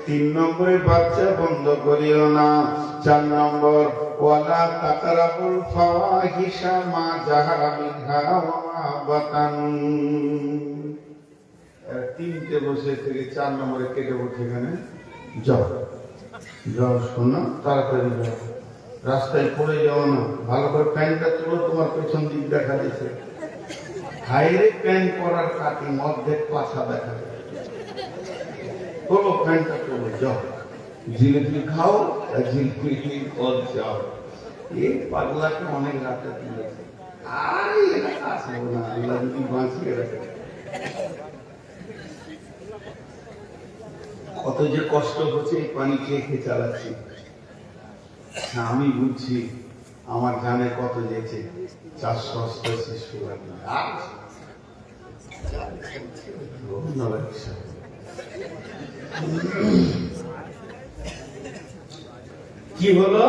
তিন নম্বরে বাচ্চা বন্ধ করিও না। 4 নম্বর ওয়ালা তাকরাবুল ফাওয়াহিশা মা যাহারা মিনহা ওয়া মা বাতান। তিনটে বসে থেকে 4 নম্বরে কেটে বসে এখানে যাও যাও, শোনো তাড়াতাড়ি যাও, রাস্তায় পড়ে যাও না, ভালো করে প্যান্টটা তুলো, তোমার পেছন দিক দেখা দিচ্ছে, হাইরে প্যান্ট পরার কাটি মধ্যে পাছা দেখা যায়, তোলো প্যান্টটা তোলো, যাও জিলিপি খাও আর জিলিপি কল যাও। এই পাগলাকে অনেক রাতে তুলেছে, আর আসবো না, আল্লাহ যদি বাঁচিয়ে রাখে। কত যে কষ্ট হচ্ছে এই পানি খেয়ে খেয়ে চালাচ্ছি, আমি বুঝছি আমার জানে কত যেছে, 488 সুরাত কি হলো।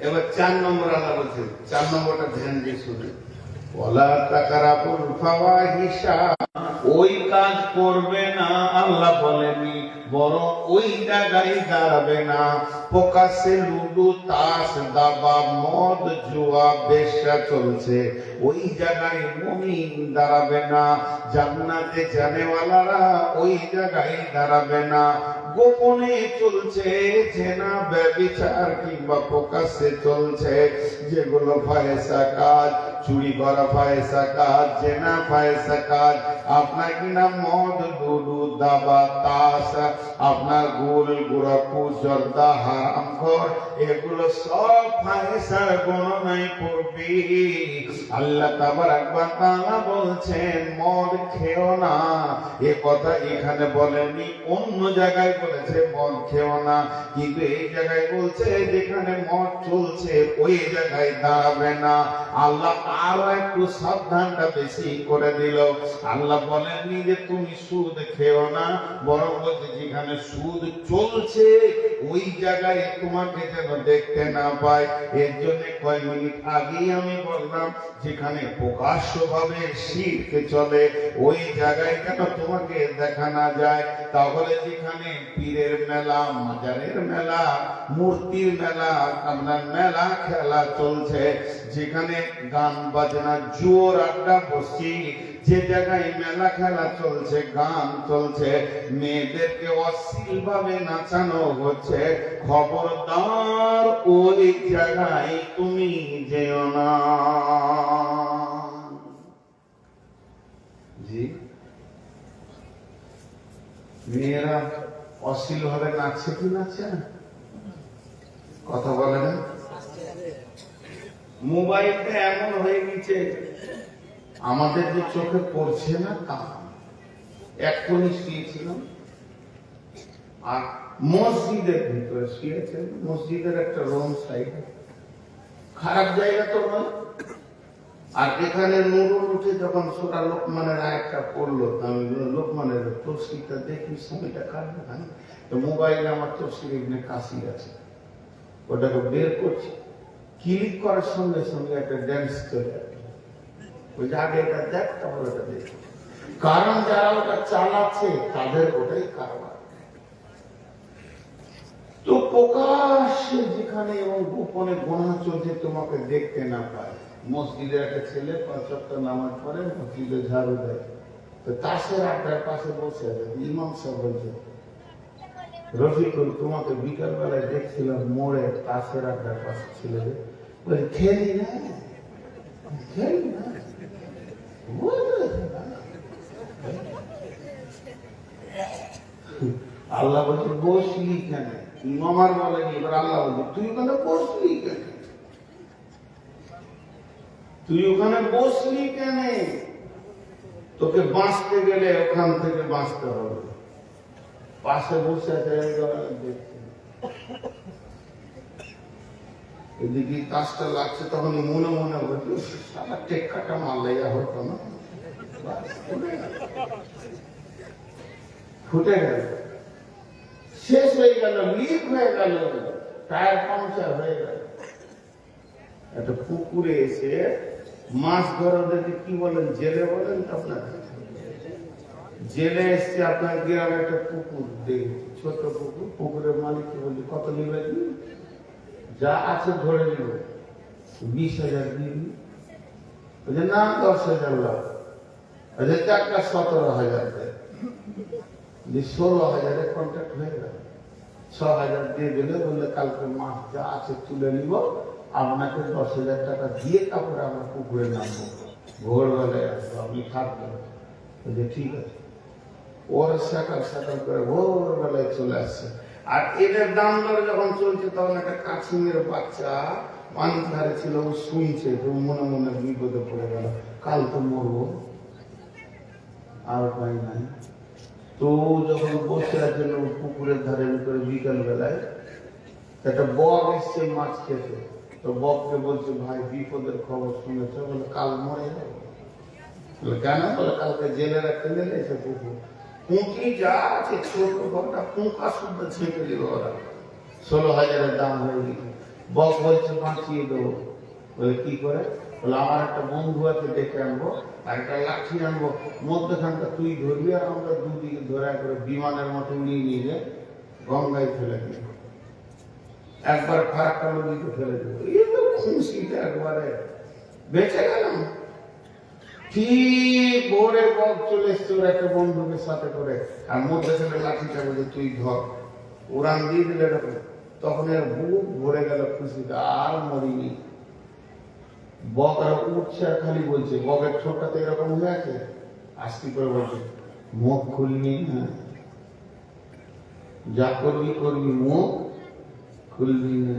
এবার 4 নম্বর আল্লাহ বলছেন, 4 নম্বরটা ধ্যান দিয়ে শুনে, ওয়ালা তাকরাবুল ফাওয়াহিশা, ওই কাজ করবে না আল্লাহ বলেনি, বরং ওই জায়গায় দাঁড়াবে না প্রকাশ্যে লুডু তাস দাবা মদ জুয়া বেশ্যা চলছে, ওই জায়গায় মুমিন দাঁড়াবে না, জান্নাতে জানেওয়ালারা ওই জায়গায় দাঁড়াবে না। গোপনে চলছে জেনা ব্যভিচার কিংবা প্রকাশ্যে চলছে যেগুলো ফায়সা কাজ, চুরি করা ফায়সা কাজ, জেনা ফায়সা কাজ, আপনার কিনা মদ লুডু দাবা তাস, আপনার গোল গোড়াকু জর্দা হারাম ঘর, এগুলো সব ফায়সার গণনায় পড়বে। আল্লাহ তাবারাক ওয়া তাআলা বলছেন মদ খেও না, এ কথা এখানে বলেনি, অন্য জায়গায় বলেছে মদ খেও না, কিন্তু এই জায়গায় বলছে যেখানে মদ চলছে ওই জায়গায় দাঁড়াবে না। আল্লাহ আরো একটু সাবধানটা বেশি করে দিল, আল্লাহ বলেননি যে তুমি সুদ খেও না, বরং বলছে যেখানে সুদ চলছে ওই জায়গায় তোমাকে যেন দেখতে না পায়। এর জন্য কয়েক মিনিট আগেই আমি বললাম যেখানে প্রকাশ্য ভাবে শিরক চলে ওই জায়গায় যেন তোমাকে দেখা না যায়। তাহলে যেখানে পীরের মেলা, মাজারের মেলা, মূর্তির মেলা, আপনার মেলা খেলা চলছে, যেখানে গান বাজনা জোর আড্ডা বসছি, যে জায়গায় মেলা খেলা চলছে, গান চলছে, মেয়েদেরকে অশ্লীল ভাবে নাচানো হচ্ছে, খবরদার ওই জায়গায় তুমি যেও না। জি, মেয়েরা অশ্লীল ভাবে নাচছে কি নাচছে না, কথা বলে না। মোবাইলটা এমন হয়ে গেছে আমাদের যে চোখে পড়ছে না তা। এক্ষুনি শুয়েছিলাম আর মসজিদের ভিতরে শুয়েছেন, মসজিদের একটা রুম সাইড, খারাপ জায়গা তো নয়, আর এখানে নুরুল উঠে যখন সোটা লোকমানের আয়াতটা পড়লো, আমি লোকমানের তফসিরটা দেখি, সময়টা কাটবে না, তো মোবাইলে আমার তফসির ইবনে কাসির আছে, ওটাকে বের করছি, ক্লিক করার সঙ্গে সঙ্গে একটা ড্যান্স চলে আসে, ওই যে আগে এটা দেখ তারপর ওটা দেখ, কারণ যারা ওটা চালাচ্ছে তাদের ওটাই কারবার। তো প্রকাশ্যে যেখানে এবং গোপনে গোনা চলছে তোমাকে দেখতে না পায়। মসজিদের একটা ছেলে 5 ওয়াক্ত নামাজ পড়ে, মসজিদে ঝাড়ু দেয়, তো তাসের আড্ডার পাশে বসে আছে, ইমাম সাহেব বলছে রফিকুল তোমাকে বিকাল বেলায় দেখছিলাম মোড়ে তাসের আড্ডার পাশে ছেলেদের, বলে খেলি না খেলি না। আল্লাহ বলছে বসলি কেন, ইমাম আর বলেনি, এবার আল্লাহ বলছে তুই ওখানে বসলি কেন, তুই ওখানে বসলি কেন, তোকে বাঁচতে গেলে ওখান থেকে বাঁচতে হবে। পাশে বসে আছে দেখছে, এদিকে তাসটা লাগছে, তখন মনে মনে বলছে সারা টেক্কাটা মারলে যা হতো না, ফুটে গেল, শেষ হয়ে গেল, লিক হয়ে গেল, টায়ার পাংচার হয়ে গেল। একটা পুকুরে এসে মাছ ধরাদেরকে কি বলেন, জেলে বলেন আপনার, জেলে এসছে আপনার গ্রামে একটা পুকুর দেখেছি, ছোট পুকুর। পুকুরের মালিককে বলি কত নিবে, যা আছে ধরে নিব, 20,000 দিবি। বলছে না, 10,000 লাভ। বলছে টাকা 17,000 দেয়। 16,000 কন্ট্রাক্ট হয়ে গেল। 6,000 দিয়ে দিলে, বললে কালকে মাছ যা আছে তুলে নিব, আপনাকে 10,000 টাকা দিয়ে তারপরে আমরা পুকুরে নামবো, ভোরবেলায় আসবো, আপনি থাকবেন। বলছে ঠিক আছে। ওর সকাল সকাল করে ভোরবেলায় চলে আসছে। আর এদের দাম দরে যখন চলছে, তখন একটা কাছিমের বাচ্চা পানির ধারে ছিল, ও শুনছে, তো মনে মনে বিপদে পড়ে গেল, কাল তো মরবো, আর উপায় নাই। তো যখন বসে আছে পুকুরের ধারে ভিতরে, বিকাল বেলায় একটা বক এসছে মাছ খেতে। তো বককে বলছে, ভাই বিপদের খবর শুনেছ? বলে কাল মরে যাবো। বলে কেন? বলে কালকে জেলে রাখতে গেলে এসে পুকুর পুঁটি যা আছে, ছোট বকটা পুঁকা শুদ্ধ ছেঁকে দিল ওরা। 16,000 দাম হয়ে গেল। বক বলছে বাঁচিয়ে দেবো। বলে কি করে? বলে আমার একটা বন্ধু আছে, ডেকে আনবো, আর একটা লাঠি আনবো, মধ্যখানটা তুই ধরবি, আর আমরা দুদিকে ধরা করে বিমানের মতো উড়িয়ে নিয়ে যে গঙ্গায় ফেলে দিব, একবার ফারাক্কা নদীতে ফেলে দেবো। এই তো খুশিটা একবারে বেঁচে গেলাম। ঠিক ভোরে বক চলে এসছে ওর একটা বন্ধুকে সাথে করে, আর মধ্যখানে লাঠিটা বলে তুই ধর, উড়ান দিয়ে দিলে এরকম। তখন এর বুক ভরে গেল খুশিতে, আর মরিনি। বক আর উঠছে, আর খালি বলছে, বকের ঠোঁটটাতে এরকম হয়ে আছে, আস্তে করে বলছে, মুখ খুলবি না, যা করবি করবি, মুখ খুলবি না,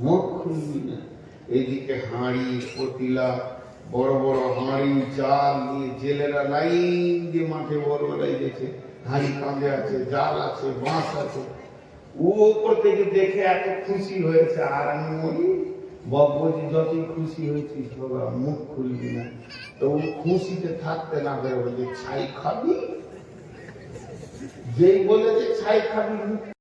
মুখ খুলবি না। এদিকে হাঁড়ি পতিলা, বড় বড় হাঁড়ি জাল নিয়ে জেলেরা লাইন দিয়ে মাঠে ভোরবেলায় গেছে। হাঁড়ি কাঁধে আছে, জাল আছে, বাঁশ আছে। ও উপর থেকে দেখে এত খুশি হয়েছে, আর আমি মরি। বক বলছি, যতই খুশি হয়েছিস বাবা, মুখ খুলবি না। তো ও খুশিতে থাকতে না পেরে বলছে, ছাই খাবি? যেই বলে যে ছাই খাবি,